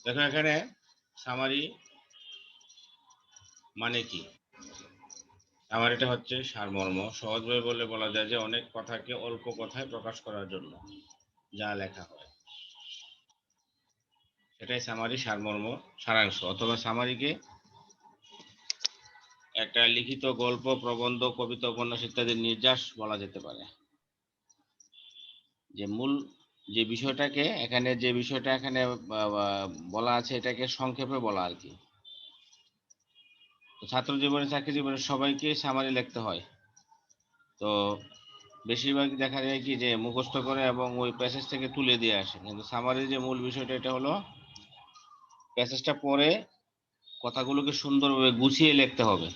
দেখো এখানে সামারি মানে কি? সামারিটা হচ্ছে সারমর্ম। সহজভাবে বললে বলা যায় যে অনেক কথাকে অল্প কথায় প্রকাশ করার জন্য যা লেখা হয় সেটাই সামারি, সারমর্ম, সারাংশ। অথবা সামারিকে একটা লিখিত গল্প, প্রবন্ধ, কবিতা, উপন্যাস ইত্যাদির নির্যাস বলা যেতে পারে। যে মূল যে বিষয়টাকে এখানে যে বিষয়টা এখানে বলা আছে এটাকে সংক্ষেপে বলা আর কি। ছাত্র জীবনে, চাকরি জীবনে সবাইকে সামারি লিখতে হয়। তো বেশিরভাগ দেখা যায় কি যে মুখস্থ করে এবং ওই প্যাসেজ থেকে তুলে দিয়ে আসে, কিন্তু সামারির যে মূল বিষয়টা এটা হলো প্যাসেজটা পড়ে কথাগুলোকে সুন্দরভাবে গুছিয়ে লিখতে হবে।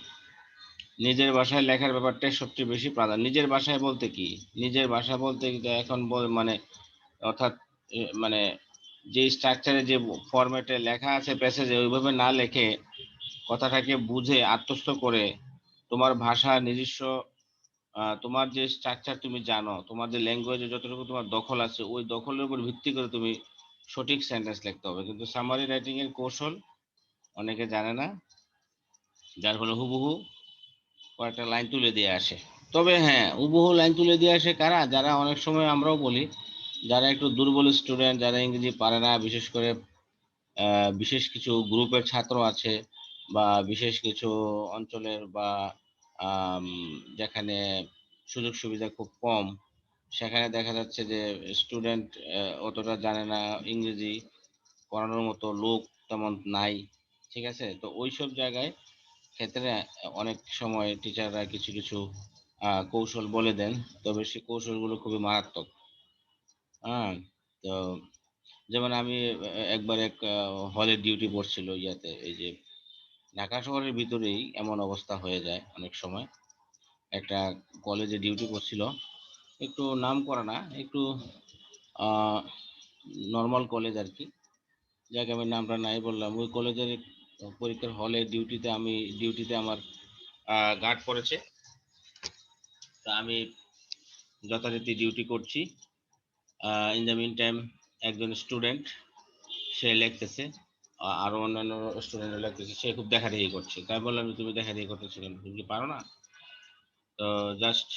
নিজের ভাষায় লেখার ব্যাপারটাই সবচেয়ে বেশি প্রাধান্য। নিজের ভাষায় বলতে কি, নিজের ভাষা বলতে এখন মানে অর্থাৎ মানে যে স্ট্রাকচারে যে ফরম্যাটে লেখা আছে প্যাসেজে ওইভাবে না লেখে কথাটাকে বুঝে আত্মস্থ করে তোমার ভাষা নিজস্ব তোমার যে স্ট্রাকচার তুমি জানো, তোমার যে ল্যাঙ্গুয়েজে যতটুকু তোমার দখল আছে ওই দখলের উপর ভিত্তি করে তুমি সঠিক সেন্টেন্স লিখতে হবে। কিন্তু সামারি রাইটিং এর কৌশল অনেকে জানে না, যার ফলে হুবহু কয়েকটা লাইন তুলে দিয়ে আসে। তবে হ্যাঁ, হুবহু লাইন তুলে দিয়ে আসে কারা? যারা অনেক সময় আমরাও বলি যারা একটু দুর্বল স্টুডেন্ট, যারা ইংরেজি পারে না, বিশেষ করে বিশেষ কিছু গ্রুপের ছাত্র আছে বা বিশেষ কিছু অঞ্চলের বা আম, যেখানে সুযোগ সুবিধা খুব কম, সেখানে দেখা যাচ্ছে যে স্টুডেন্ট অতটা জানে না, ইংরেজি পড়ানোর মতো লোক তেমন নাই। ঠিক আছে, তো ওইসব জায়গায় ক্ষেত্রে অনেক সময় টিচাররা কিছু কিছু কৌশল বলে দেন। তবে সেই কৌশলগুলো খুবই মারাত্মক। হ্যাঁ, তো যেমন আমি একবার এক হলে ডিউটি পড়ছিল ইয়াতে, এই যে ঢাকা শহরের ভিতরেই এমন অবস্থা হয়ে যায় অনেক সময়। একটা কলেজে ডিউটি করছিল, একটু নাম করা না, একটু নর্মাল কলেজ আর কি, যাকে আমি নামটা নাই বললাম। ওই কলেজের পরীক্ষার হলে ডিউটিতে আমার গার্ড পড়েছে। তা আমি যথারীতি ডিউটি করছি। ইন দ্য মিন টাইম একজন স্টুডেন্ট সে লিখতেছে, আরো অন্যান্য স্টুডেন্ট লিখতেছে, সে খুব দেখাদেখি করছে। তাই বললাম তুমি দেখাদেখি করতেছো কেন, তুমি কি পারো না? তো জাস্ট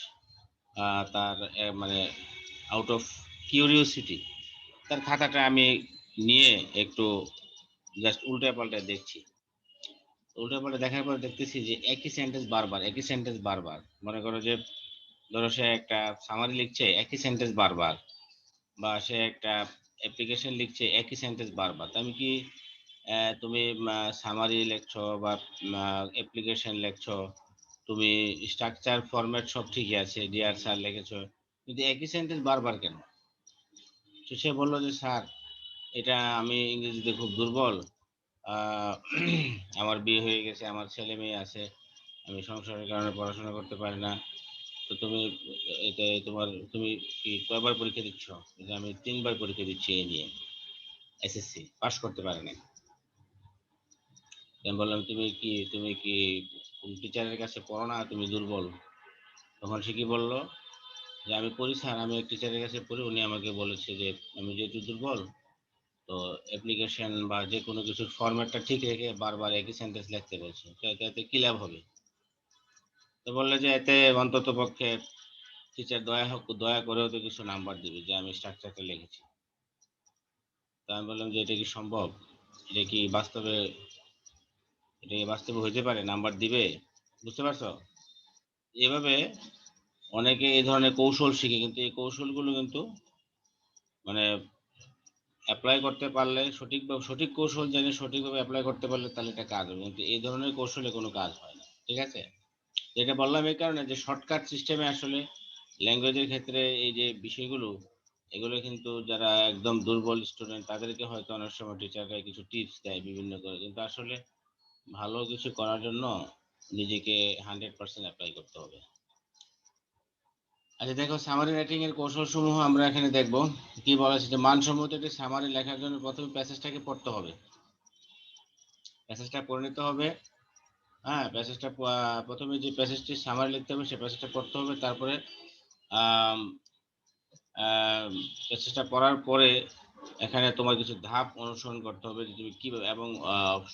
তার মানে আউট অফ কিউরিওসিটি তার খাতাটা আমি নিয়ে একটু জাস্ট উল্টা পাল্টা দেখছি। উল্টা পাল্টা দেখার পর দেখতেছি যে একই সেন্টেন্স বারবার, মনে করো যে ধরো সে একটা সামারি লিখছে, একই সেন্টেন্স বারবার, বা সে একটা অ্যাপ্লিকেশন লিখছে, একই সেন্টেন্স বারবার। তো আমি কি তুমি সামারি লিখছো বা অ্যাপ্লিকেশন লিখছো, তুমি স্ট্রাকচার ফরম্যাট সব ঠিকই আছে, ডিআর স্যার লিখেছো, কিন্তু একই সেন্টেন্স বারবার কেন? তো সে বললো যে স্যার এটা আমি ইংরেজিতে খুব দুর্বল, আহ, আমার বিয়ে হয়ে গেছে, আমার ছেলে মেয়ে আছে, আমি সংসারের কারণে পড়াশোনা করতে পারি না। তো তুমি এটা তোমার তুমি কি কয়বার পরীক্ষা দিচ্ছ? যে আমি 3বার পরীক্ষা দিচ্ছি এই নিয়ে, এসএসসি পাশ করতে পারিনি। আমি বললাম তুমি কি টিচারের কাছে পড়ো না, তুমি দুর্বল? তখন সে কি বললো যে আমি পড়ি স্যার, আমি এক টিচারের কাছে পড়ি, উনি আমাকে বলেছে যে আমি যেহেতু দুর্বল, তো অ্যাপ্লিকেশন বা যে কোনো কিছুর ফরম্যাটটা ঠিক রেখে বারবার একই সেন্টেন্স লিখতে বলছে, তো এতে কি লাভ হবে? তো বললে যে এতে অন্তত পক্ষে টিচার দয়া করেও তো কিছু নাম্বার দিবে যে আমি স্ট্রাকচারটা লিখেছি। তো আমি বললাম যে এটা কি সম্ভব? এটা কি বাস্তবে এটা কি বাস্তবে হইতে পারে নাম্বার দিবে? বুঝতে পারছো? এভাবে অনেকে এই ধরনের কৌশল শিখে, কিন্তু এই কৌশলগুলো কিন্তু মানে অ্যাপ্লাই করতে পারলে সঠিকভাবে, সঠিক কৌশল জেনে সঠিকভাবে অ্যাপ্লাই করতে পারলে তাহলে এটা কাজ হবে, কিন্তু এই ধরনের কৌশলে কোনো কাজ হয় না। ঠিক আছে, এটা বললাম এই কারণে যে শর্টকাট সিস্টেমে আসলে ল্যাঙ্গুয়েজের ক্ষেত্রে এই যে বিষয়গুলো, এগুলো কিন্তু যারা একদম দুর্বল স্টুডেন্ট তাদেরকে হয়তো অনেক সময় টিচাররা কিছু টিপস দেয় বিভিন্ন করে, কিন্তু আসলে ভালো কিছু করার জন্য নিজেকে 100% অ্যাপ্লাই করতে হবে। আচ্ছা দেখো, সামারি রাইটিং এর কৌশল সমূহ আমরা এখানে দেখব। কি বলা আছে যে মানসম্মত একটি সামারি লেখার জন্য প্রথমে প্যাসেজটাকে পড়তে হবে, প্যাসেজটা পড়ে নিতে হবে। হ্যাঁ, প্যাসেজটা প্রথমে যে প্যাসেজটি সামারি লিখতে হবে সে প্যাসেজটা পড়তে হবে। তারপরে আম, আম, প্যাসেজটা পড়ার পরে এখানে তোমার কিছু ধাপ অনুসরণ করতে হবে যে তুমি কিভাবে, এবং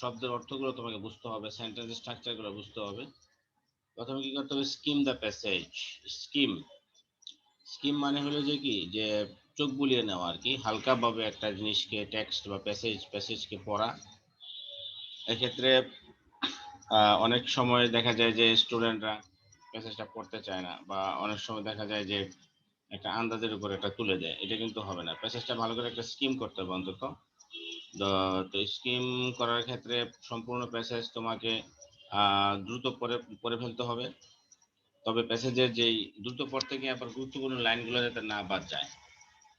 শব্দের অর্থগুলো তোমাকে বুঝতে হবে, সেন্টেন্স স্ট্রাকচারগুলো বুঝতে হবে। প্রথমে কি করতে হবে, scheme the passage. Scheme scheme মানে হলো যে কি, যে চোখ বুলিয়ে নেওয়া আর কি, হালকাভাবে একটা জিনিসকে, টেক্সট বা প্যাসেজকে পড়া। এক্ষেত্রে অনেক সময় দেখা যায় যে স্টুডেন্টরা প্যাসেজটা পড়তে চায় না, বা অনেক সময় দেখা যায় যে একটা আন্দাজের উপর একটা তুলে দেয়, এটা কিন্তু হবে না। প্যাসেজটা ভালো করে একটা স্কিম করতে হবে অন্তত। তো স্কিম করার ক্ষেত্রে সম্পূর্ণ প্যাসেজ তোমাকে দ্রুত পড়ে পড়ে ফেলতে হবে। তবে প্যাসেজের যেই দ্রুত পড়তে গিয়ে আবার গুরুত্বপূর্ণ লাইনগুলো যাতে না বাদ যায়,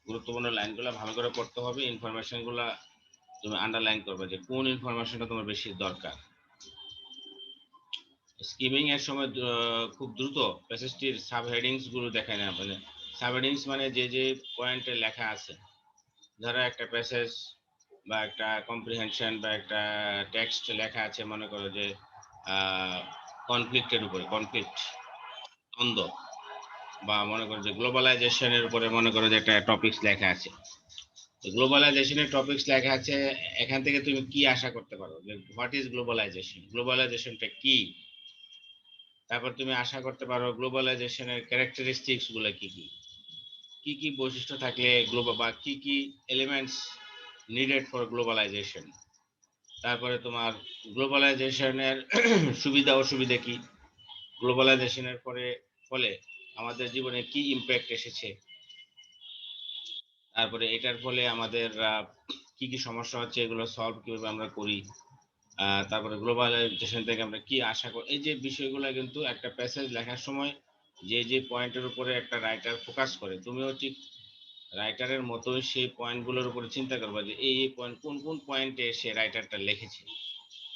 গুরুত্বপূর্ণ লাইনগুলো ভালো করে পড়তে হবে। ইনফরমেশনগুলো তুমি আন্ডারলাইন করবে যে কোন ইনফরমেশনটা তোমার বেশি দরকার। স্কিমিং এর সময় খুব দ্রুত প্যাসেজটির সাব হেডিংস গুলো দেখে নেওয়া, মানে সাব হেডিংস মানে যে যে পয়েন্টে লেখা আছে। ধরো একটা প্যাসেজ বা একটা কম্প্রিহেনশন বা একটা টেক্সট লেখা আছে, মনে করো যে কনফ্লিক্টের উপরে, কনফ্লিক্ট, দ্বন্দ্ব, বা মনে করো যে গ্লোবালাইজেশনের উপরে মনে করো যে একটা টপিকস লেখা আছে। গ্লোবালাইজেশনের টপিকস লেখা আছে, এখান থেকে তুমি কি আশা করতে পারো যে হোয়াট ইজ গ্লোবালাইজেশন, গ্লোবালাইজেশনটা কি। তারপর তুমি আশা করতে পারো গ্লোবালাইজেশনের ক্যারেক্টারিস্টিক্স গুলো কি কি, কি কি বৈশিষ্ট্য থাকলে গ্লোবাল, বা কি কি এলিমেন্টস নিডেড ফর গ্লোবালাইজেশন। তারপরে তোমার গ্লোবালাইজেশনের সুবিধা অসুবিধা কি, গ্লোবালাইজেশনের ফলে আমাদের জীবনে কি ইম্প্যাক্ট এসেছে, তারপরে এটার ফলে আমাদের কি কি সমস্যা হচ্ছে, এগুলো সলভ কিভাবে আমরা করি, তারপরে গ্লোবালাইজেশন থেকে আমরা কি আশা করি। এই যে বিষয়গুলো কিন্তু একটা প্যাসেজ লেখার সময় যে যে পয়েন্টের উপরে একটা রাইটার ফোকাস করে, তুমিও ঠিক রাইটারের মতোই সেই পয়েন্টগুলোর উপরে চিন্তা করবা যে এই পয়েন্ট, কোন কোন পয়েন্টে সে রাইটারটা লিখেছে,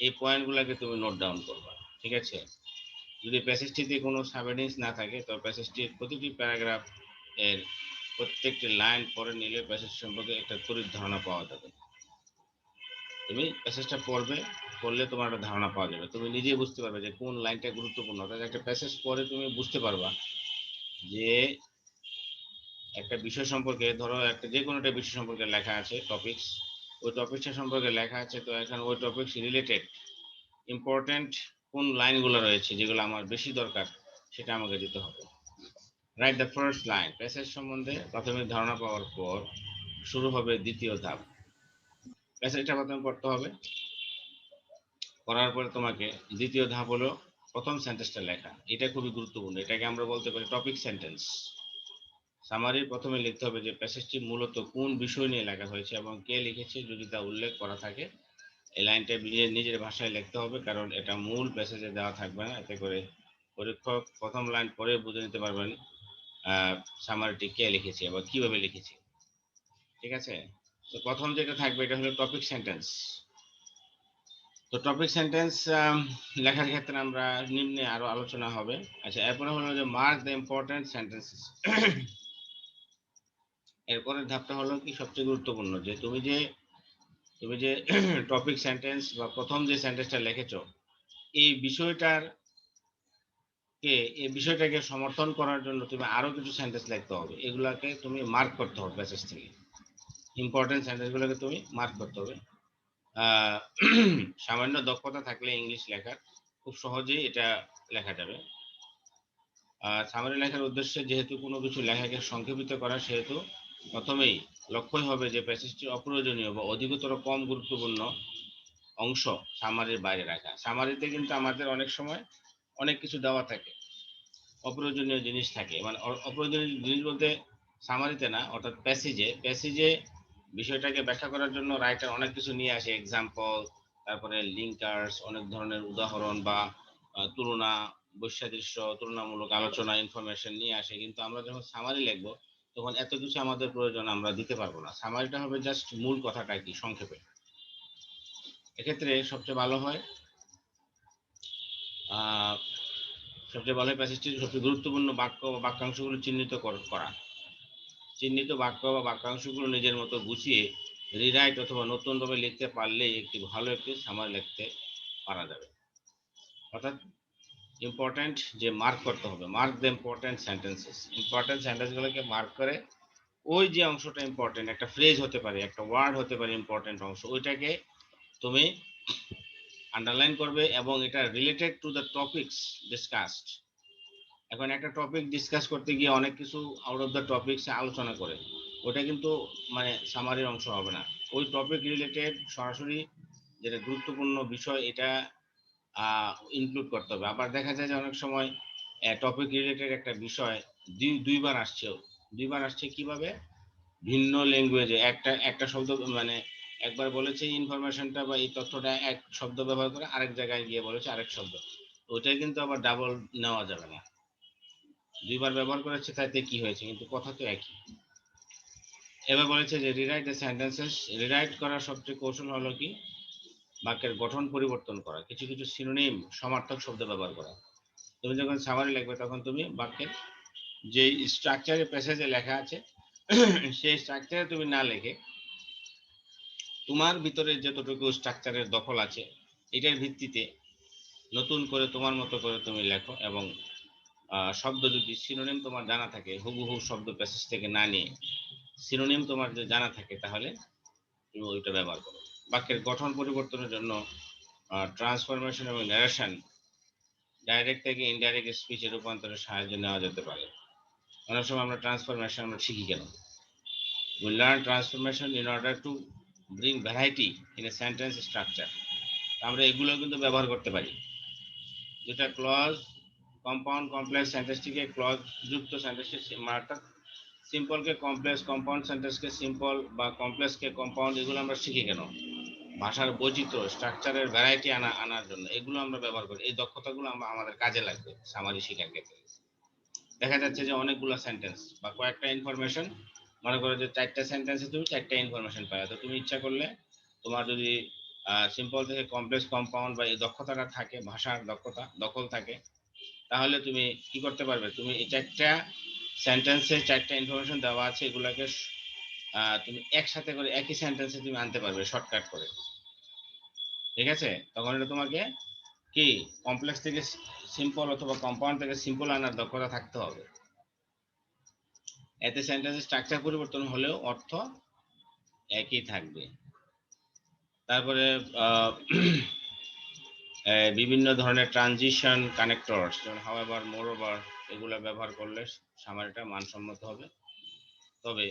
এই পয়েন্টগুলোকে তুমি নোট ডাউন করবা। ঠিক আছে? যদি প্যাসেজটিতে কোনো সাবহেডিংস না থাকে, তো প্যাসেজটির প্রতিটি প্যারাগ্রাফ এর প্রত্যেকটি লাইন পড়ে নিলে প্যাসেজ সম্পর্কে একটা তড়িৎ ধারণা পাওয়া যাবে। তুমি প্যাসেজটা পড়লে তোমার একটা ধারণা পাওয়া যাবে, তুমি নিজেই বুঝতে পারবে যে কোন লাইনটা গুরুত্বপূর্ণ। অর্থাৎ একটা প্যাসেজ পড়ে তুমি বুঝতে পারবা যে একটা বিষয় সম্পর্কে, ধরো একটা যে কোনো একটা বিষয় সম্পর্কে লেখা আছে, টপিকস, ওই টপিকটা সম্পর্কে লেখা আছে, তো এখন ওই টপিকস রিলেটেড ইম্পর্টেন্ট কোন লাইনগুলো রয়েছে যেগুলো আমার বেশি দরকার, সেটা আমাকে দিতে হবে। Right the first line. Passage সম্বন্ধে প্রাথমিক ধারণা পাওয়ার পর শুরু হবে দ্বিতীয় ধাপ। প্যাসেজটা প্রথমে পড়তে হবে, করার পরে তোমাকে দ্বিতীয় ধাপ হলো প্রথম সেন্টেন্সটা লেখা। এটা খুবই গুরুত্বপূর্ণ, এটাকে আমরা বলতে পারি টপিক সেন্টেন্স। সামারির প্রথমে লিখতে হবে যে প্যাসেজটি মূলত কোন বিষয় নিয়ে লেখা হয়েছে এবং কে লিখেছে, যদি তা উল্লেখ করা থাকে এই লাইনটা নিজের ভাষায় লিখতে হবে, কারণ এটা মূল প্যাসেজে দেওয়া থাকবে না। এতে করে পরীক্ষক প্রথম লাইন পড়ে বুঝে নিতে পারবেন সামারিটি কে লিখেছে বা কিভাবে লিখেছে। ঠিক আছে? তো প্রথম যেটা থাকবে এটা হলো টপিক সেন্টেন্স। তো টপিক সেন্টেন্স লেখার ক্ষেত্রে আমরা নিম্নে আরো আলোচনা হবে। আচ্ছা, এরপরে হলো যে মার্ক দ্য ইম্পর্টেন্ট সেন্টেন্সেস। এরপরের ধাপটা হলো কি সবচেয়ে গুরুত্বপূর্ণ, যে তুমি যে টপিক সেন্টেন্স বা প্রথম যে সেন্টেন্সটা লিখেছো, এই বিষয়টার এই বিষয়টাকে সমর্থন করার জন্য তুমি আরো কিছু সেন্টেন্স লিখতে হবে, এগুলাকে তুমি মার্ক করতে হবে প্যাসেজ থেকে। ইম্পর্টেন্ট সেন্টেন্সগুলোকে তুমি মার্ক করতে হবে। আহ, সামান্য দক্ষতা থাকলে ইংলিশ লেখার খুব সহজেই এটা লেখা যাবে। সামারি লেখার উদ্দেশ্যে যেহেতু কোনো কিছু লেখাকে সংক্ষেপিত করা, সেহেতু প্রথমেই লক্ষ্যই হবে যে প্যাসেজটি অপ্রয়োজনীয় বা অধিকতর কম গুরুত্বপূর্ণ অংশ সামারির বাইরে রাখা। সামারিতে কিন্তু আমাদের অনেক সময় অনেক কিছু দেওয়া থাকে, অপ্রয়োজনীয় জিনিস থাকে, মানে অপ্রয়োজনীয় জিনিস বলতে সামারিতে না, অর্থাৎ প্যাসেজে বিষয়টাকে ব্যাখ্যা করার জন্য রাইটার অনেক কিছু নিয়ে আসে, এক্সাম্পল, তারপরে লিঙ্কার্স, অনেক ধরনের উদাহরণ বা তুলনা, বৈসাদৃশ্য, তুলনামূলক আলোচনা, ইনফরমেশন নিয়ে আসে। কিন্তু আমরা যখন সামারি লিখবো তখন এত কিছু আমাদের প্রয়োজন আমরা দিতে পারবো না, সামারিটা হবে জাস্ট মূল কথাটা কি সংক্ষেপে। এক্ষেত্রে সবচেয়ে ভালো হয় আহ সবচেয়ে ভালো হয় প্যাসেজটির সবচেয়ে গুরুত্বপূর্ণ বাক্য বা বাক্যাংশগুলো চিহ্নিত করা। চিহ্নিত বাক্য বা বাক্যাংশগুলো নিজের মতো গুছিয়ে রিরাইট অথবা নতুনভাবে লিখতে পারলেই ভালো একটি সামারি লিখতে পারা যাবে। অর্থাৎ ইম্পর্টেন্ট যে মার্ক করতে হবে, mark the important sentences. Important সেন্টেন্সগুলোকে মার্ক করে ওই যে অংশটা ইম্পর্টেন্ট, একটা ফ্রেজ হতে পারে, একটা ওয়ার্ড হতে পারে ইম্পর্টেন্ট অংশ, ওইটাকে তুমি আন্ডারলাইন করবে এবং এটা related to the topics discussed. এখন একটা টপিক ডিসকাস করতে গিয়ে অনেক কিছু আউট অফ দ্য টপিকস আলোচনা করে, ওটা কিন্তু মানে সামারির অংশ হবে না। ওই টপিক রিলেটেড সরাসরি যেটা গুরুত্বপূর্ণ বিষয় এটা ইনক্লুড করতে হবে। আবার দেখা যায় যে অনেক সময় টপিক রিলেটেড একটা বিষয় দুইবার আসছে কিভাবে, ভিন্ন ল্যাঙ্গুয়েজে একটা একটা শব্দ মানে একবার বলেছে ইনফরমেশনটা বা এই তথ্যটা এক শব্দ ব্যবহার করে, আরেক জায়গায় গিয়ে বলেছে আরেক শব্দ, ওইটাই কিন্তু আবার ডাবল নেওয়া যাবে না। দুইবার ব্যবহার করেছে তাতে কি হয়েছে, কিন্তু কথা তো একই। এবার বলেছে যে রিরাইট দ্য সেন্টেন্সেস। রিরাইট করার সবচেয়ে কৌশল হলো কি, বাক্যের গঠন পরিবর্তন করা, কিছু কিছু সিনোনিম সমার্থক শব্দ ব্যবহার করা। তুমি যখন সামারি লিখবে তখন তুমি বাক্যের যে স্ট্রাকচারে প্যাসেজে লেখা আছে সেই স্ট্রাকচারে তুমি না লিখে তোমার ভিতরে যতটুকু স্ট্রাকচারের দখল আছে এটার ভিত্তিতে নতুন করে তোমার মতো করে তুমি লেখো। এবং শব্দ যদি সিনোনিম তোমার জানা থাকে, হুবহু শব্দ প্যাসেজ থেকে না নিয়ে সিনোনিম তোমার যদি জানা থাকে তাহলে তুমি ওইটা ব্যবহার করো। বাক্যের গঠন পরিবর্তনের জন্য ট্রান্সফরমেশন এবং ন্যারেশন ডাইরেক্ট থেকে ইনডাইরেক্ট স্পিচে রূপান্তরের সাহায্য নেওয়া যেতে পারে। অনেক সময় আমরা ট্রান্সফরমেশন আমরা শিখি কেন? We learn transformation in order to bring variety in a sentence structure. আমরা এগুলো কিন্তু ব্যবহার করতে পারি। যেটা ক্লজ কম্পাউন্ড কমপ্লেক্স সেন্টেন্সটিকে ক্লজ যুক্ত সেন্টেন্সে, অর্থাৎ সিম্পলকে কমপ্লেক্স, কম্পাউন্ড সেন্টেন্সকে সিম্পল বা কমপ্লেক্সকে কম্পাউন্ড, এগুলো আমরা শিখি কেন? ভাষার বৈচিত্র্য, স্ট্রাকচারের ভ্যারাইটি আনার জন্য এগুলো আমরা ব্যবহার করি। এই দক্ষতাগুলো আমাদের কাজে লাগবে সামারি শেখার ক্ষেত্রে। দেখা যাচ্ছে যে অনেকগুলো সেন্টেন্স বা কয়েকটা ইনফরমেশন, মনে করো যে 4টা সেন্টেন্সে তুমি 4টা ইনফরমেশন পাবে, তো তুমি ইচ্ছা করলে তোমার যদি সিম্পল থেকে কমপ্লেক্স কম্পাউন্ড বা এই দক্ষতাটা থাকে, ভাষার দখল থাকে, তাহলে তুমি কি করতে পারবে, তুমি এই 4টা সেন্টেন্সে 4টা ইনফরমেশন দেওয়া আছে, এগুলাকে তুমি একসাথে করে একই সেন্টেন্সে তুমি আনতে পারবে শর্টকাট করে। ঠিক আছে? তখন এটা তোমাকে কি কমপ্লেক্স থেকে সিম্পল অথবা কম্পাউন্ড থেকে সিম্পল আনার দক্ষতা থাকতে হবে। এতে সেন্টেন্সের স্ট্রাকচার পরিবর্তন হলেও অর্থ একই থাকবে। তারপরে বিভিন্ন ধরনের ট্রানজিশন কানেক্টরস, যেমন হাউএভার, মোরওভার, এগুলো ব্যবহার করলে সামারিটা মানসম্মত হবে। তবে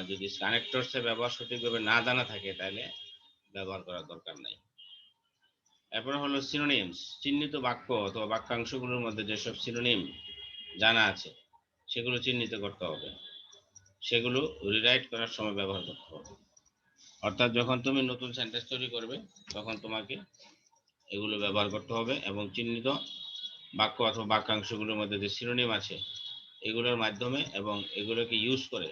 যদি কানেক্টরসের ব্যবহার সঠিকভাবে না জানা থাকে তাহলে ব্যবহার করার দরকার নাই। এরপরে হলো সিনোনিমস। চিহ্নিত বাক্য অথবা বাক্যাংশগুলোর মধ্যে যেসব সিনোনিম জানা আছে সেগুলো চিহ্নিত করতে হবে, সেগুলো রিরাইট করার সময় ব্যবহার করতে হবে। অর্থাৎ যখন তুমি নতুন সেন্টেন্স তৈরি করবে তখন তোমাকে এগুলো ব্যবহার করতে হবে এবং চিহ্নিত বাক্য অথবা বাক্যাংশগুলোর মধ্যে যে সিনোনিম আছে এগুলোর মাধ্যমে এবং এগুলোকে ইউজ করে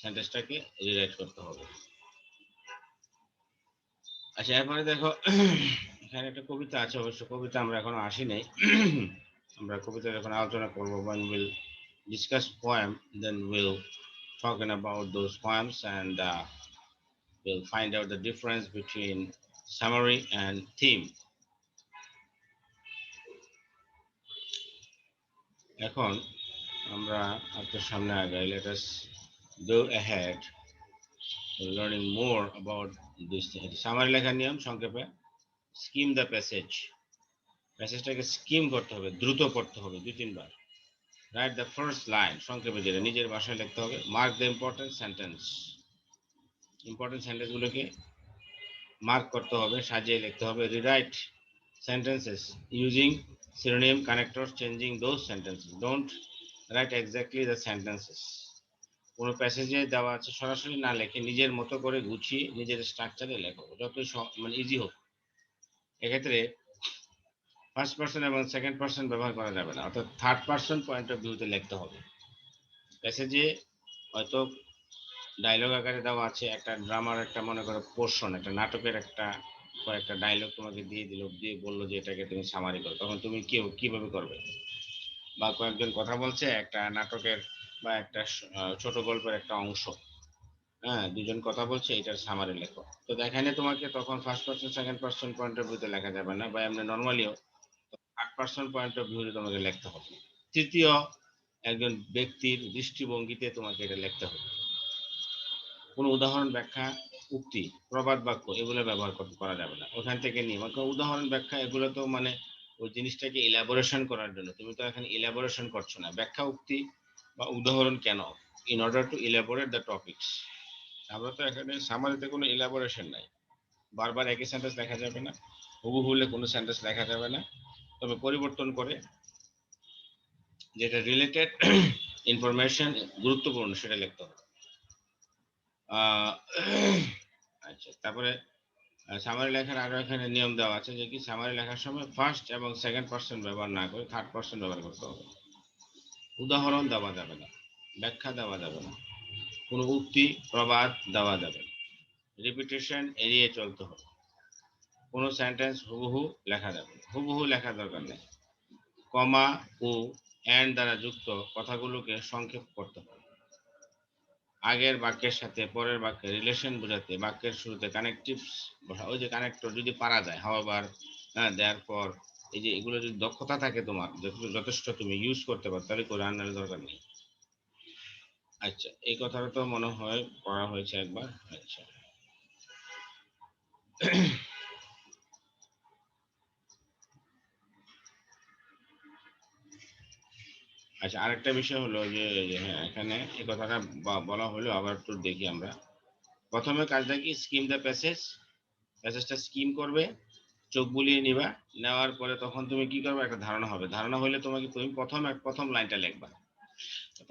সেন্টেন্সটাকে রিরাইট করতে হবে। আচ্ছা, এরপরে দেখো এখানে একটা কবিতা আছে, অবশ্য কবিতা আমরা এখনো আসি নাই আমরা কবিতা যখন আলোচনা করবো, when we'll discuss poem then we'll talking about those poems and we'll find out the difference between summary and theme. এখন আমরা আপনার সামনে আগাই, let us go ahead learning more about this thing. Summary লেখার নিয়ম সংক্ষেপে, স্কিম দ্য প্যাসেজ, প্যাসেজটাকে skim করতে হবে, দ্রুত পড়তে হবে 2-3 বার। রাইট দ্য ফার্স্ট লাইন, সংক্ষেপে যেটা নিজের ভাষায় লিখতে হবে। Mark the important sentence, important সেন্টেন্সগুলোকে মার্ক করতে হবে, সাজিয়ে লিখতে হবে। Rewrite sentences using synonym connectors, changing those sentences. Don't write exactly the sentences. কোনো প্যাসেজে দেওয়া আছে সরাসরি না লিখে নিজের মতো করে গুছিয়ে নিজের স্ট্রাকচারে লেখো, যতই মানে ইজি হোক। এক্ষেত্রে ফার্স্ট পার্সন এবং সেকেন্ড পার্সন ব্যবহার করা যাবে না, অর্থাৎ থার্ড পার্সন পয়েন্ট অফ ভিউতে লিখতে হবে। প্যাসেজে হয়তো ডায়লগ আকারে দেওয়া আছে, একটা ড্রামার একটা মনে করো পোর্শন, একটা নাটকের একটা কয়েকটা ডায়লগ তোমাকে দিয়ে দিল, দিয়ে বললো যে এটাকে তুমি সামারি করো, তখন তুমি কিভাবে করবে? বা কয়েকজন কথা বলছে একটা নাটকের বা একটা ছোট গল্পের একটা অংশ, হ্যাঁ, দুজন কথা বলছে, এটার সামারি লেখো। তো এখানে তোমাকে তখন first person second person point of ভিউতে লেখা যাবে না, বা এমনি নর্মালিও থার্ড পার্সন পয়েন্ট অফ ভিউতে তোমাকে লিখতে হবে। তৃতীয় একজন ব্যক্তির দৃষ্টিভঙ্গিতে তোমাকে এটা লিখতে হবে। কোনো উদাহরণ, ব্যাখ্যা, উক্তি, প্রবাদ বাক্য এগুলো ব্যবহার করা যাবে না। ওখান থেকে নিয়ে উদাহরণ, ব্যাখ্যা এগুলো তো মানে ওই জিনিসটাকে ইলাবোরেশন করার জন্য, তুমি তো এখানে ইলাবোরেশন করছো না। ব্যাখ্যা, উক্তি বা উদাহরণ কেন? In order to elaborate the topics. আমরা তো এখানে সামারিতে কোনো ইলাবোরেশন নাই। বারবার একই সেন্টেন্স লেখা যাবে না, হুবহু কোনো সেন্টেন্স লেখা যাবে না, তবে পরিবর্তন করে যেটা রিলেটেড ইনফরমেশন গুরুত্বপূর্ণ সেটা লিখতে হবে। আচ্ছা, তারপরে সামারি লেখার আরো এখানে নিয়ম দেওয়া আছে যে কি সামারি লেখার সময় ফার্স্ট এবং সেকেন্ড পারসন ব্যবহার না করে থার্ড পারসন ব্যবহার করতে হবে। উদাহরণ দেওয়া যাবে না, ব্যাখ্যা দেওয়া যাবে না, কোনো উক্তি প্রবাদ দেওয়া যাবে না, রিপিটেশন এড়িয়ে চলতে হবে, কোনো সেন্টেন্স হুবহু লেখা যাবে না, হুবহু লেখার দরকার নেই। কমা ও এন্ড দ্বারা যুক্ত কথাগুলোকে সংক্ষেপ করতে হবে। আগের বাক্যের সাথে পরের বাক্যের রিলেশন বোঝাতে বাক্যের শুরুতে কানেকটিভস বসা, ওই যে কানেক্টর যদি পারা যায়, হাওয়াবার, দেওয়ার পর এই যে এগুলো যদি দক্ষতা থাকে তোমার, যথেষ্ট তুমি ইউজ করতে পারো, তাহলে করে আনার দরকার নেই। আচ্ছা, এই কথাটা তো মনে হয় পড়া হয়েছে একবার। আচ্ছা আচ্ছা, আরেকটা বিষয় হলো যে হ্যাঁ, এখানে এই কথাটা বলা হলো, আবার একটু দেখি আমরা। প্রথমে কাজটা কি, স্কিম দ্য প্যাসেজ। প্যাসেজটা স্কিম করবে, চোখ বুলিয়ে নিবা, নেওয়ার পরে তখন তুমি কি করবে, একটা ধারণা হবে। ধারণা হলে তোমাকে তুমি প্রথম লাইনটা লিখবা।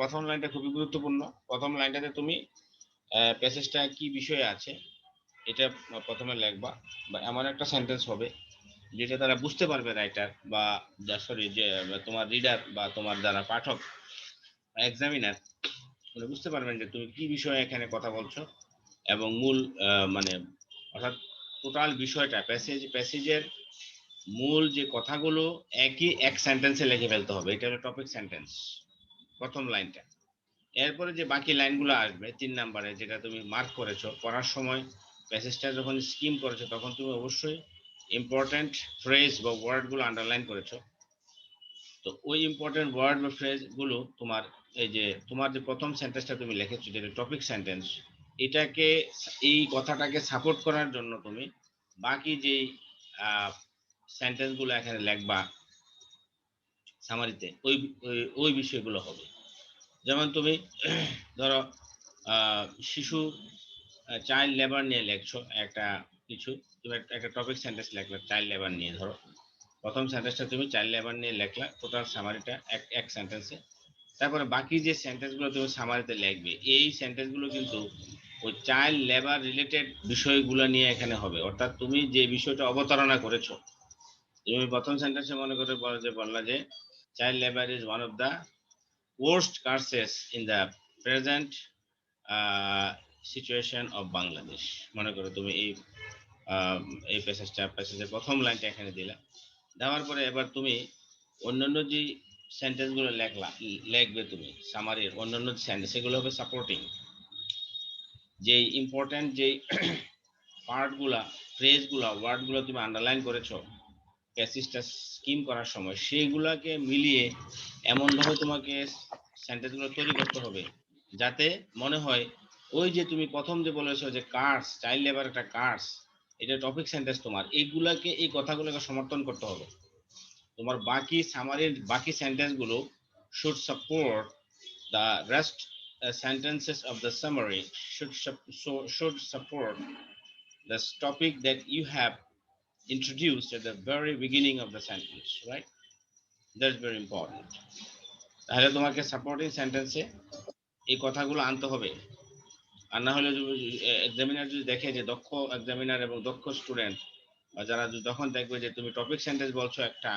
প্রথম লাইনটা খুবই গুরুত্বপূর্ণ। প্রথম লাইনটাতে তুমি প্যাসেজটা কি বিষয়ে আছে এটা প্রথমে লিখবা, বা এমন একটা সেন্টেন্স হবে যেটা তারা বুঝতে পারবে, রাইটার বা সরি যে তোমার রিডার বা তোমার যারা পাঠক এক্সামিনার বুঝতে পারবেন যে তুমি কি বিষয়ে এখানে কথা বলছো। এবং মূল মানে অর্থাৎ টোটাল বিষয়টা, প্যাসেজের মূল যে কথাগুলো এক সেন্টেন্সে লিখে ফেলতে হবে। এটা হলো টপিক সেন্টেন্স, প্রথম লাইনটা। এরপরে যে বাকি লাইনগুলো আসবে 3 নম্বরে, যেটা তুমি মার্ক করেছো পড়ার সময়, প্যাসেজটা যখন স্কিম করেছো তখন তুমি অবশ্যই ইম্পর্টেন্ট ফ্রেজ বা ওয়ার্ডগুলো আন্ডারলাইন করেছো। তো ওই ইম্পর্টেন্ট ওয়ার্ড বা ফ্রেজ গুলো তোমার এই যে তোমার যে প্রথম সেন্টেন্সটা তুমি লিখেছো যেটা টপিক সেন্টেন্স, এটাকে, এই কথাটাকে সাপোর্ট করার জন্য তুমি বাকি যে সেন্টেন্স গুলো এখানে লিখবা সামারিতে, ওই ওই বিষয়গুলো হবে। যেমন তুমি ধরো শিশু চাইল্ড লেবার নিয়ে লিখছো একটা কিছু, তুমি একটা টপিক সেন্টেন্স লিখলে চাইল্ড লেবার নিয়ে, ধরো প্রথম সেন্টেন্সটা তুমি চাইল্ড লেবার নিয়ে লিখলা, টোটাল সামারিটা এক সেন্টেন্সে। তারপরে বাকি যে সেন্টেন্সগুলো তুমি সামারিতে লিখবে, এই সেন্টেন্সগুলো কিন্তু ওই চাইল্ড লেবার রিলেটেড বিষয়গুলো নিয়ে এখানে হবে। অর্থাৎ তুমি যে বিষয়টা অবতারণা করেছো, তুমি প্রথম সেন্টেন্সে মনে করে বললা যে child labour is one of the worst curses in the present situation of Bangladesh। মনে করো তুমি এই প্যাসেজের প্রথম লাইনটা এখানে দিলা, দেওয়ার পরে এবার তুমি অন্যান্য যে সেন্টেন্সগুলো লিখবে তুমি সামারির অন্যান্য সেন্টেন্স, এগুলো হবে সাপোর্টিং। যে ইম্পর্টেন্ট যে পার্টগুলা, ফ্রেজগুলা, ওয়ার্ডগুলো তুমি আন্ডারলাইন করেছো প্যাসেজটা স্কিম করার সময়, সেইগুলাকে মিলিয়ে এমনভাবে তোমাকে সেন্টেন্সগুলো তৈরি করতে হবে যাতে মনে হয় ওই যে তুমি প্রথম যে বলেছো যে কার্স, চাইল্ড লেবার একটা কার্স, এটা টপিক সেন্টেন্স তোমার, এইগুলাকে, এই কথাগুলোকে সমর্থন করতে হবে। তোমার বাকি সামারির বাকি সেন্টেন্সগুলো should support the rest sentences of the summary, should support the topic that you have introduced at the very beginning of the sentence, right? That's very important. তাহলে তোমাকে সাপোর্টিং সেন্টেন্সে এই কথাগুলো আনতে হবে। আর না হলে এক্সামিনার যদি দেখে যে দক্ষ এক্সামিনার এবং দক্ষ স্টুডেন্ট, বা যারা যখন দেখবে যে তুমি টপিক সেন্টেন্স বলছো একটা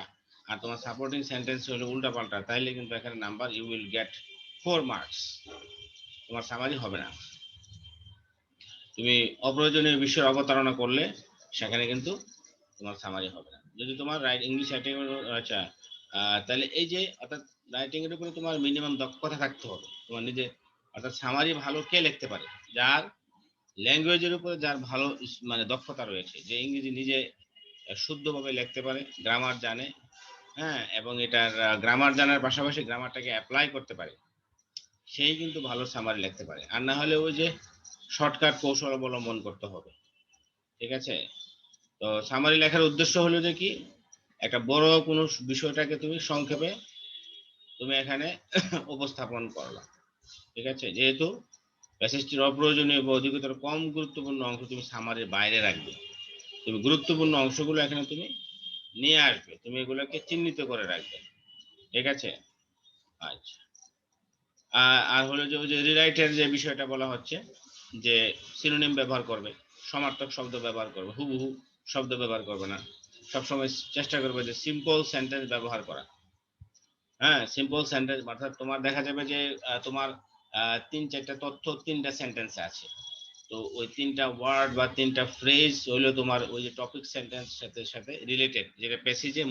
আর তোমার সাপোর্টিং সেন্টেন্স হলো উল্টাপাল্টা, তাইলে কিন্তু এখানে number you will get 4 marks, তোমার সামারি হবে না। তুমি অপ্রয়োজনীয় বিষয়ের অবতারণা করলে সেখানে কিন্তু তোমার সামারি হবে না। যদি তোমার ইংলিশ রাইটিং, আচ্ছা, তাহলে এই যে অর্থাৎ রাইটিং এর উপরে তোমার মিনিমাম দক্ষতা থাকতে হবে তোমার নিজে। অর্থাৎ সামারি ভালো কে লিখতে পারে, যার ল্যাঙ্গুয়েজের উপরে যার ভালো মানে দক্ষতা রয়েছে, যে ইংরেজি নিজে শুদ্ধভাবে লিখতে পারে, গ্রামার জানে, হ্যাঁ, এবং এটার গ্রামার জানার পাশাপাশি গ্রামারটাকে অ্যাপ্লাই করতে পারে, সেই কিন্তু ভালো সামারি লিখতে পারে। আর না হলে ওই যে শর্টকাট কৌশল অবলম্বন করতে হবে। ঠিক আছে? তো সামারি লেখার উদ্দেশ্য হলো যে কি, একটা বড় কোনো বিষয়টাকে তুমি সংক্ষেপে তুমি এখানে উপস্থাপন করলা। ঠিক আছে? যেহেতু প্যাসেজটির অপ্রয়োজনীয় বা অধিকতর কম গুরুত্বপূর্ণ অংশ তুমি সামারির বাইরে রাখবে, তুমি গুরুত্বপূর্ণ অংশগুলো এখানে তুমি নিয়ে আসবে, তুমি এগুলোকে চিহ্নিত করে রাখবে। ঠিক আছে? আচ্ছা। আর হলো যে ওই যে রিরাইটের যে বিষয়টা বলা হচ্ছে, যে সিনোনিম ব্যবহার করবে, সমার্থক শব্দ ব্যবহার করবে, হুবহু শব্দ ব্যবহার করবে না, সবসময় চেষ্টা করবে যে সিম্পল সেন্টেন্স ব্যবহার করা। হ্যাঁ, সিম্পল সেন্টেন্স, অর্থাৎ তোমার দেখা যাবে যে তোমার 3-4টা তথ্য 3টা সেন্টেন্সে আছে, তো ওই 3টা ওয়ার্ড বা 3টা ফ্রেজ হইলো তোমার ওই যে টপিক সেন্টেন্স সাথে সাথে রিলেটেড, যেটা প্যাসেজে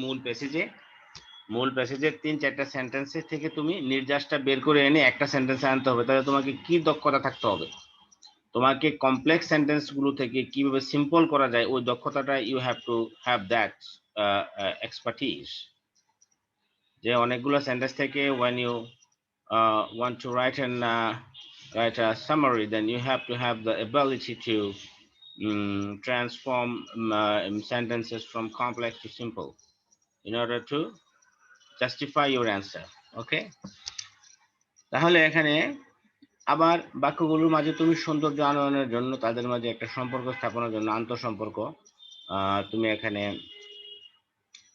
মূল প্যাসেজের 3-4টা সেন্টেন্সের থেকে তুমি নির্যাসটা বের করে এনে একটা সেন্টেন্সে আনতে হবে। তাহলে তোমাকে কি দক্ষতা থাকতে হবে, তোমাকে কমপ্লেক্স সেন্টেন্স গুলো থেকে কিভাবে সিম্পল করা যায় ওই দক্ষতাটা, you have to have that expertise. যে অনেকগুলো সেন্টেন্স থেকে when you want to write a summary, then you have to have the ability to transform sentences from complex to simple in order to justify your answer. Okay? তাহলে এখানে আবার বাক্যগুলোর মাঝে তুমি সৌন্দর্য আনয়নের জন্য, তাদের মাঝে একটা সম্পর্ক স্থাপনের জন্য, আন্তঃসম্পর্ক, তুমি এখানে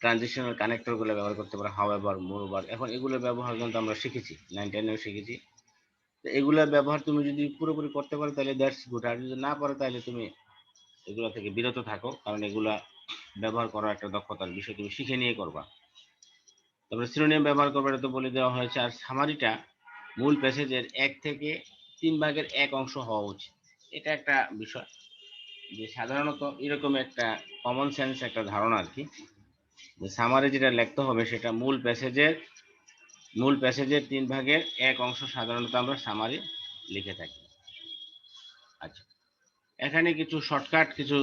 ট্রানজিশনাল কানেক্টর গুলো ব্যবহার করতে পারো, হাউএভার, মোরওভার। এখন এগুলো ব্যবহার কিন্তু আমরা শিখেছি, 9-10 শিখেছি। তো এগুলা ব্যবহার তুমি যদি পুরোপুরি করতে পারো তাহলে দ্যাটস গুড, আর যদি না পারো তাহলে তুমি এগুলো থেকে বিরত থাকো, কারণ এগুলা ব্যবহার করার একটা দক্ষতার বিষয়, তুমি শিখে নিয়ে করবা। তারপরে সিনোনিম ব্যবহার করবে, এটা তো বলে দেওয়া হয়েছে। আর সামারিটা মূল প্যাসেজের 1 থেকে 3 ভাগের 1 অংশ হওয়া উচিত। এটা একটা বিষয় যে সাধারণত এরকম একটা কমন সেন্স একটা ধারণা আর কি, যে সামারি যেটা লিখতে হবে সেটা মূল প্যাসেজের 3 ভাগের 1 অংশ সাধারণত আমরা সামারি লিখে থাকি। আচ্ছা, এখানে কিছু শর্টকাট কিছু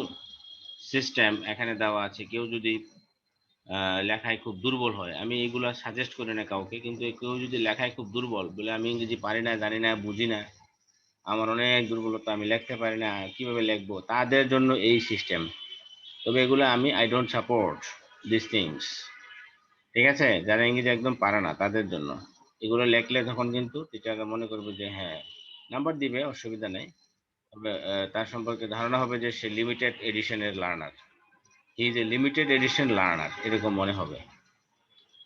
সিস্টেম এখানে দেওয়া আছে। কেউ যদি লেখায় খুব দুর্বল হয়, আমি এগুলা সাজেস্ট করি না কাউকে, কিন্তু কেউ যদি লেখায় খুব দুর্বল, বলে আমি ইংরেজি পারি না, জানি না, বুঝি না, আমার অনেক দুর্বলতা, আমি লিখতে পারি না, কিভাবে লিখবো, তাদের জন্য এই সিস্টেম। তবে এগুলো I don't support this things. ঠিক আছে? যারা ইংরেজি একদম পারে না তাদের জন্য এগুলো লেখলে তখন কিন্তু টিচাররা মনে করবে যে হ্যাঁ, নাম্বার দিবে, অসুবিধা নেই, তবে তার সম্পর্কে ধারণা হবে যে সে লিমিটেড এডিশনের learner, he is a limited edition learner, এরকম মনে হবে।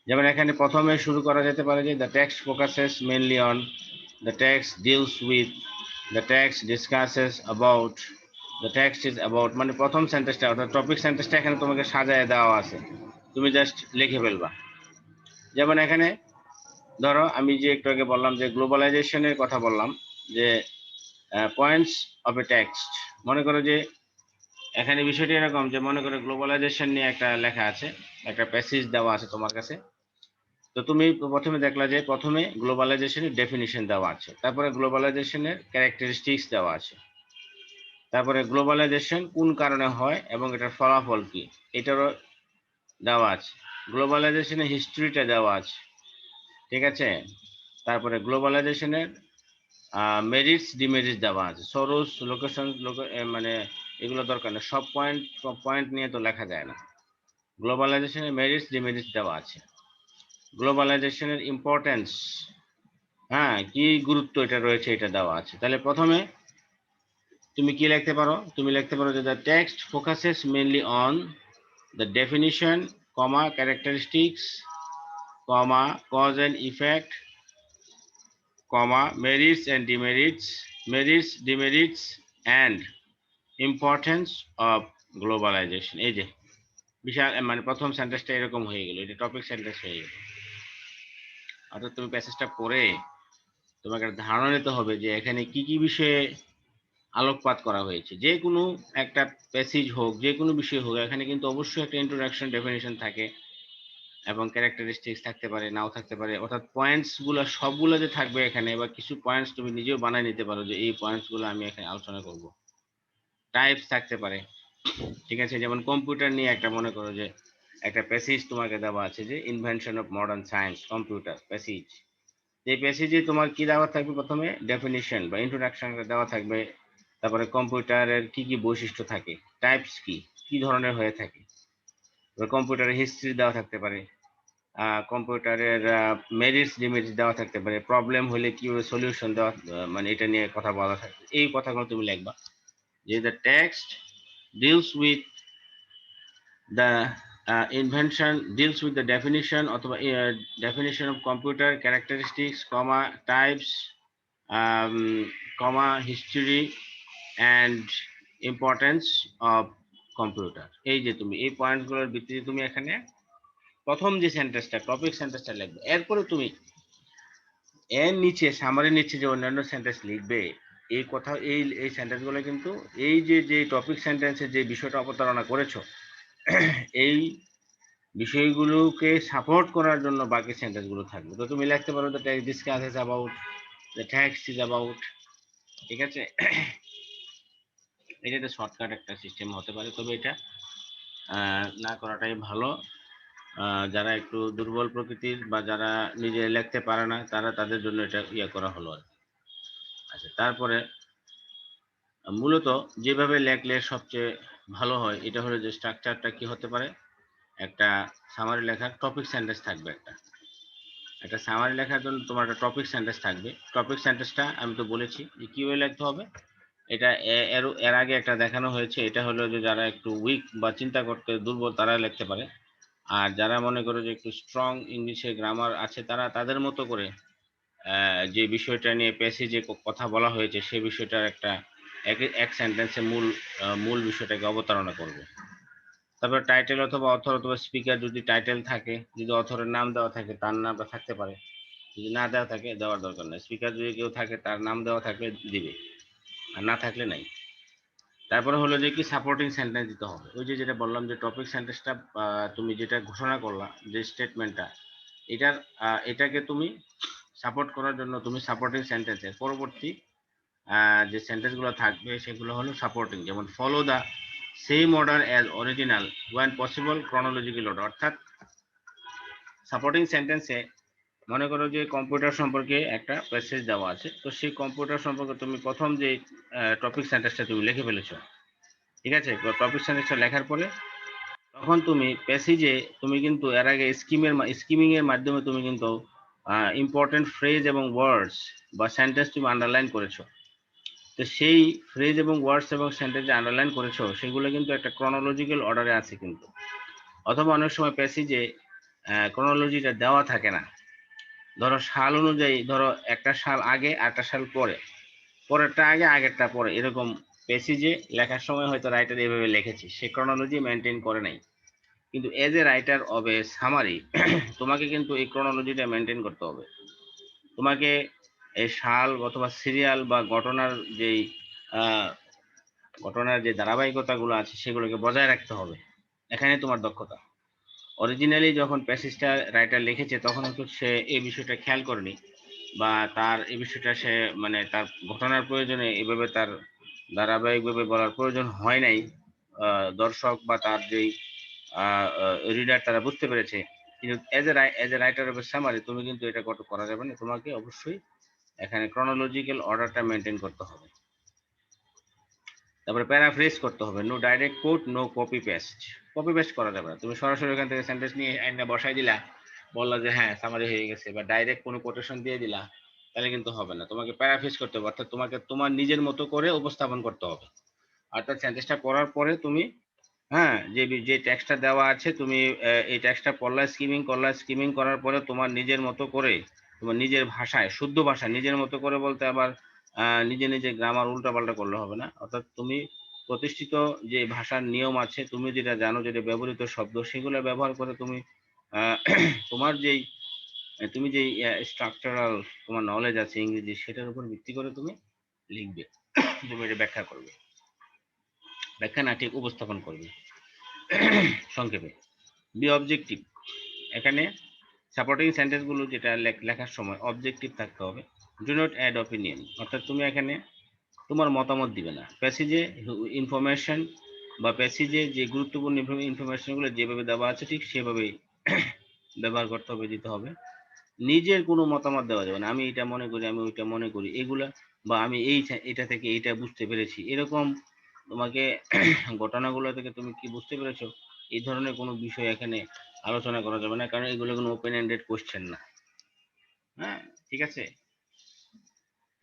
যেমন এখানে প্রথমে শুরু করা যেতে পারে যে the text focuses mainly on, the text deals with, the text discusses about, the text is about, মানে প্রথম সেন্টেন্সটা অর্থাৎ টপিক সেন্টেন্সটা এখানে তোমাকে সাজায় দেওয়া আছে, তুমি জাস্ট লিখে ফেলবা। যেমন এখানে ধরো আমি যে একটু আগে বললাম যে গ্লোবালাইজেশনের কথা বললাম, যে পয়েন্টস অফ এ টেক্সট, মনে করো যে এখানে বিষয়টি এরকম যে মনে করো গ্লোবালাইজেশন নিয়ে একটা লেখা আছে, একটা প্যাসেজ দেওয়া আছে তোমার কাছে। তো তুমি প্রথমে দেখলা যে প্রথমে গ্লোবালাইজেশনের ডেফিনিশন দেওয়া আছে, তারপরে গ্লোবালাইজেশনের ক্যারেক্টারিস্টিক্স দেওয়া আছে, তারপরে গ্লোবালাইজেশন কোন কারণে হয় এবং এটার ফলাফল কি এটারও দেওয়া আছে, গ্লোবালাইজেশনের হিস্ট্রিটা দেওয়া আছে। ঠিক আছে? তারপরে গ্লোবালাইজেশনের মেরিটস ডিমেরিটস দেওয়া আছে, সোর্স, লোকেশন, মানে এগুলো দরকার নেই, সব পয়েন্ট নিয়ে তো লেখা যায় না। গ্লোবালাইজেশনের মেরিটস ডিমেরিটস দেওয়া আছে, গ্লোবালাইজেশনের ইম্পর্টেন্স, হ্যাঁ, কি গুরুত্ব এটা রয়েছে, এটা দেওয়া আছে। তাহলে প্রথমে তুমি কি লিখতে পারো, তুমি লিখতে পারো যে the text focuses mainly on the definition, comma, characteristics, comma, cause and effect, comma, merits, demerits, and importance of globalization। এই যে বিশাল, মানে প্রথম সেন্টেন্সটা এরকম হয়ে গেল, এটা টপিক সেন্টেন্স হয়ে গেল। অর্থাৎ তুমি প্যাসেজটা পড়ে তোমাকে ধারণা নিতে হবে যে এখানে কি কি বিষয়ে আলোকপাত করা হয়েছে। যে কোনো একটা প্যাসেজ হোক, যে কোনো বিষয় হোক, এখানে কিন্তু অবশ্যই একটা ইন্ট্রোডাকশন, ডেফিনিশন থাকে এবং ক্যারেক্টারিস্টিক্স থাকতে পারে, নাও থাকতে পারে। অর্থাৎ পয়েন্টস গুলো সবগুলো যে থাকবে এখানে, বা কিছু পয়েন্টস তুমি নিজেও বানায় নিতে পারো যে এই পয়েন্টস গুলো আমি এখানে আলোচনা করব। টাইপস থাকতে পারে। ঠিক আছে? যেমন কম্পিউটার নিয়ে একটা মনে করো যে একটা প্যাসেজ তোমাকে দেওয়া আছে যে invention of modern science computer passage. এই প্যাসেজে তোমার কি দেওয়া থাকবে, প্রথমে ডেফিনিশন বা ইন্ট্রোডাকশন দেওয়া থাকবে, তারপরে কম্পিউটারের কি কি বৈশিষ্ট্য থাকে, টাইপস কি কি ধরনের হয়ে থাকে, কম্পিউটারের হিস্ট্রি দেওয়া থাকতে পারে, কম্পিউটারের মেরিটস ডিমেরিটস দেওয়া থাকতে পারে, প্রবলেম হলে কি সলিউশন দেওয়া, মানে এটা নিয়ে কথা বলা থাকবে। এই কথাগুলো তুমি লিখবা যে the text deals with the invention deals with the definition অথবা definition of computer characteristics, comma types, comma history and importance of computer। এই যে তুমি এই পয়েন্টগুলোর ভিত্তিতে তুমি এখানে প্রথম যে সেন্টেন্সটা টপিক সেন্টেন্সটা লিখবে, এরপরে তুমি এর নিচে সামারির নিচে যে অন্যান্য সেন্টেন্স লিখবে, এই কথা এই এই সেন্টেন্সগুলো কিন্তু এই যে যে টপিক সেন্টেন্সে যে বিষয়টা অবতারণা করেছো এই বিষয়গুলোকে সাপোর্ট করার জন্য বাকি সেন্টেন্সগুলো থাকবে। তো তুমি লিখতে পারো the text discusses about, the text is about, ঠিক আছে। এটা একটা শর্টকাট একটা সিস্টেম হতে পারে, তবে এটা না করাটাই ভালো। যারা একটু দুর্বল প্রকৃতির বা যারা নিজে লিখতে পারে না, তারা তাদের জন্য এটা ইয়ে করা হলো আর কি। আচ্ছা, তারপরে মূলত যেভাবে লেখলে সবচেয়ে ভালো হয় এটা হলো যে স্ট্রাকচারটা কি হতে পারে, একটা সামারি লেখার টপিক সেন্টেন্স থাকবে, একটা সামারি লেখার জন্য তোমার একটা টপিক সেন্টেন্স থাকবে। টপিক সেন্টেন্সটা আমি তো বলেছি যে কিভাবে লিখতে হবে, এটা এর আগে একটা দেখানো হয়েছে। এটা হলো যে যারা একটু উইক বা চিন্তা করতে দুর্বল তারা লিখতে পারে, আর যারা মনে করো যে একটু স্ট্রং ইংলিশে গ্রামার আছে তারা তাদের মতো করে যে বিষয়টা নিয়ে প্যাসেজে কথা বলা হয়েছে সেই বিষয়টার একটা এক সেন্টেন্সে মূল বিষয়টাকে অবতারণা করবে। তারপর টাইটেল অথবা অথর অথবা স্পিকার, যদি টাইটেল থাকে, যদি অথরের নাম দেওয়া থাকে তার নামটা থাকতে পারে, যদি না দেওয়া থাকে দেওয়ার দরকার নেই। স্পিকার যদি কেউ থাকে তার নাম দেওয়া থাকলে দিবে, আর না থাকলে নাই। তারপরে হলো যে কি সাপোর্টিং সেন্টেন্স দিতে হবে। ওই যে যেটা বললাম যে টপিক সেন্টেন্সটা তুমি যেটা ঘোষণা করলা যে স্টেটমেন্টটা, এটাকে তুমি সাপোর্ট করার জন্য তুমি সাপোর্টিং সেন্টেন্সের পরবর্তী যে সেন্টেন্সগুলো থাকবে সেগুলো হলো সাপোর্টিং, যেমন follow the same order as original when possible chronological order. অর্থাৎ সাপোর্টিং সেন্টেন্সে মনে করো যে কম্পিউটার সম্পর্কে একটা প্যাসেজ দেওয়া আছে, তো সেই কম্পিউটার সম্পর্কে তুমি প্রথম যে টপিক সেন্টেন্সটা তুমি লিখে ফেলেছো, ঠিক আছে। টপিক সেন্টেন্সটা লেখার পরে তখন তুমি প্যাসেজে তুমি কিন্তু এর আগে স্কিমিং এর মাধ্যমে তুমি কিন্তু ইম্পর্টেন্ট ফ্রেজ এবং ওয়ার্ডস বা সেন্টেন্স তুমি আন্ডারলাইন করেছো। তো সেই ফ্রেজ এবং ওয়ার্ডস এবং সেন্টেন্স যে আন্ডারলাইন করেছো সেগুলো কিন্তু একটা ক্রনোলজিক্যাল অর্ডারে আছে কিন্তু। অথবা অনেক সময় প্যাসেজে ক্রনোলজিটা দেওয়া থাকে না, ধরো সাল অনুযায়ী, ধরো একটা সাল আগে আরেকটা সাল পরে, পরেরটা আগে আগেরটা পরে, এরকম প্যাসেজে লেখার সময় হয়তো রাইটার এভাবে লিখেছে, সে ক্রনোলজি মেনটেন করে নাই। কিন্তু as a writer of a summary তোমাকে কিন্তু এই ক্রনোলজিটা মেনটেন করতে হবে। তোমাকে এই সাল অথবা সিরিয়াল বা ঘটনার যে ধারাবাহিকতাগুলো আছে সেগুলোকে বজায় রাখতে হবে। এখানে তোমার দক্ষতা। অরিজিনালি যখন প্যাসেজটা রাইটার লিখেছে তখন হয়তো সে এই বিষয়টা খেয়াল করেনি, বা তার এই বিষয়টা সে মানে তার ঘটনার প্রয়োজনে এভাবে তার ধারাবাহিকভাবে বলার প্রয়োজন হয় নাই। দর্শক বা তার যেই রিডার তারা বুঝতে পেরেছে, কিন্তু as a writer of a summary তুমি কিন্তু এটা করা যাবে না। তোমাকে অবশ্যই এখানে ক্রনোলজিক্যাল অর্ডারটা মেনটেন করতে হবে। তারপরে প্যারাফ্রেজ করতে হবে, no direct quote, no copy paste করা যাবে না। তুমি সরাসরি ওখান থেকে সেন্টেন্স নিয়ে আইনা বসাই দিলা, বললা যে হ্যাঁ সামারি হয়ে গেছে, বা ডাইরেক্ট কোনো কোটেশন দিয়ে দিলা, তাহলে কিন্তু হবে না। তোমাকে প্যারাফ্রেজ করতে হবে, অর্থাৎ তোমাকে তোমার নিজের মতো করে উপস্থাপন করতে হবে। অর্থাৎ সেন্টেন্সটা পড়ার পরে তুমি হ্যাঁ যে টেক্সটটা দেওয়া আছে তুমি এই টেক্সটটা পড়লা, স্কিমিং করার পরে তোমার নিজের মতো করে, তোমার নিজের ভাষায়, শুদ্ধ ভাষায় নিজের মতো করে বলতে আবার নিজে নিজে গ্রামার উল্টাপাল্টা করলে হবে না। অর্থাৎ তুমি প্রতিষ্ঠিত যে ভাষার নিয়ম আছে, তুমি যেটা জানো, যেটা ব্যবহৃত শব্দ, সেগুলো ব্যবহার করে তুমি তোমার তুমি যেই স্ট্রাকচারাল তোমার নলেজ আছে ইংরেজি, সেটার উপর ভিত্তি করে তুমি লিখবে। তুমি এটা ব্যাখ্যা করবে, ব্যাখ্যা না ঠিক উপস্থাপন করবে। সংক্ষেপে বি অবজেক্টিভ। এখানে সাপোর্টিং সেন্টেন্সগুলো যেটা লেখার সময় অবজেক্টিভ থাকতে হবে। ডু নট অ্যাড অপিনিয়ন, অর্থাৎ তুমি এখানে তোমার মতামত দিবে না। প্যাসেজে ইনফরমেশন বা প্যাসেজে যে গুরুত্বপূর্ণ ইনফরমেশনগুলো যেভাবে দেওয়া আছে ঠিক সেভাবে ব্যবহার করতে হবে, দিতে হবে। নিজের কোনো মতামত দেওয়া যাবে না, আমি এটা মনে করি, আমি ওইটা মনে করি, এগুলা, বা আমি এটা থেকে এইটা বুঝতে পেরেছি, এরকম তোমাকে ঘটনাগুলো থেকে তুমি কি বুঝতে পেরেছো, এই ধরনের কোনো বিষয় এখানে আলোচনা করা যাবে না, কারণ এগুলো কোনো ওপেন এন্ডেড কোশ্চেন না। হ্যাঁ, ঠিক আছে।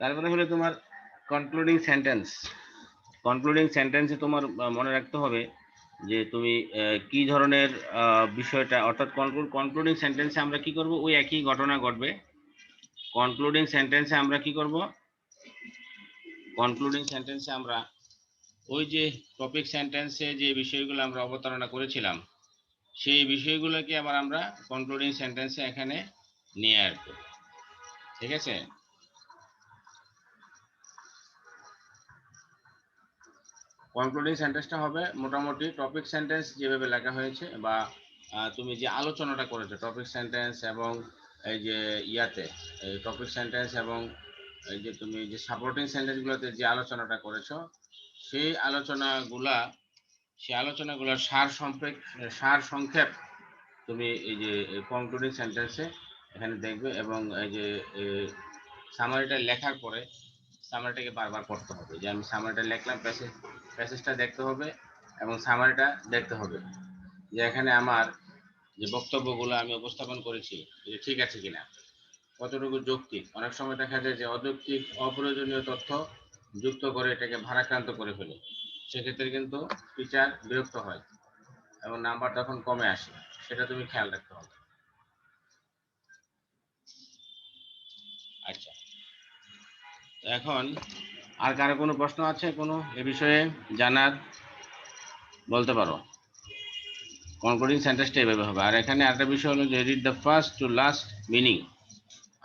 তারপরে হলো তোমার কনক্লুডিং সেন্টেন্স। কনক্লুডিং সেন্টেন্সে তোমার মনে রাখতে হবে যে তুমি কি ধরনের বিষয়টা, অর্থাৎ কনক্লুডিং সেন্টেন্সে আমরা কি করব, ওই একই ঘটনা ঘটবে। কনক্লুডিং সেন্টেন্সে আমরা কি করব, কনক্লুডিং সেন্টেন্সে আমরা ওই যে টপিক সেন্টেন্সে যে বিষয়গুলো আমরা অবতারণা করেছিলাম সেই বিষয়গুলোকে আবার আমরা কনক্লুডিং সেন্টেন্সে এখানে নিয়ে আসবো, ঠিক আছে। কনক্লুডিং সেন্টেন্সটা হবে মোটামুটি টপিক সেন্টেন্স যেভাবে লেখা হয়েছে, বা তুমি যে আলোচনাটা করেছো টপিক সেন্টেন্স এবং এই যে ইয়াতে এই টপিক সেন্টেন্স এবং এই যে তুমি যে সাপোর্টিং সেন্টেন্সগুলোতে যে আলোচনাটা করেছো সেই আলোচনাগুলোর সার সংক্ষেপ তুমি এই যে কনক্লুডিং সেন্টেন্সে এখানে দেখবে, এবং এই যে সামারিটা লেখার পরে সামারিটাকে বারবার পড়তে হবে, যে আমি সামারিটা লিখলাম, প্যাসেজটা দেখতে হবে এবং সামারিটা দেখতে হবে, যে এখানে আমার যে বক্তব্যগুলো আমি উপস্থাপন করেছি এটা ঠিক আছে কিনা, কতটুকু যৌক্তিক। অনেক সময় দেখা যায় যে অযৌক্তিক অপ্রয়োজনীয় তথ্য যুক্ত করে এটাকে ভারাক্রান্ত করে ফেলে, সেক্ষেত্রে কিন্তু টিচার বিরক্ত হয় এবং নাম্বার তখন কমে আসে, সেটা তুমি খেয়াল রাখতে হবে। আচ্ছা, এখন আর কারো কোনো প্রশ্ন আছে কোনো এ বিষয়ে জানার, বলতে পারো। কনক্লুডিং সেন্টেন্সটা এভাবে হবে। আর এখানে আরেকটা বিষয় হলো যে read the first to last meaning,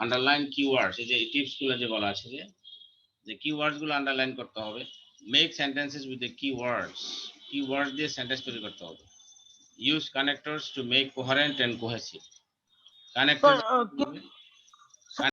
underline keywords, এই যে টিপসগুলো যে বলা আছে যে কিওয়ার্ডসগুলো আন্ডারলাইন করতে হবে। Make sentences with the keyword দিয়ে সেন্টেন্স তৈরি করতে হবে। Use connectors to make coherent and cohesive. Connector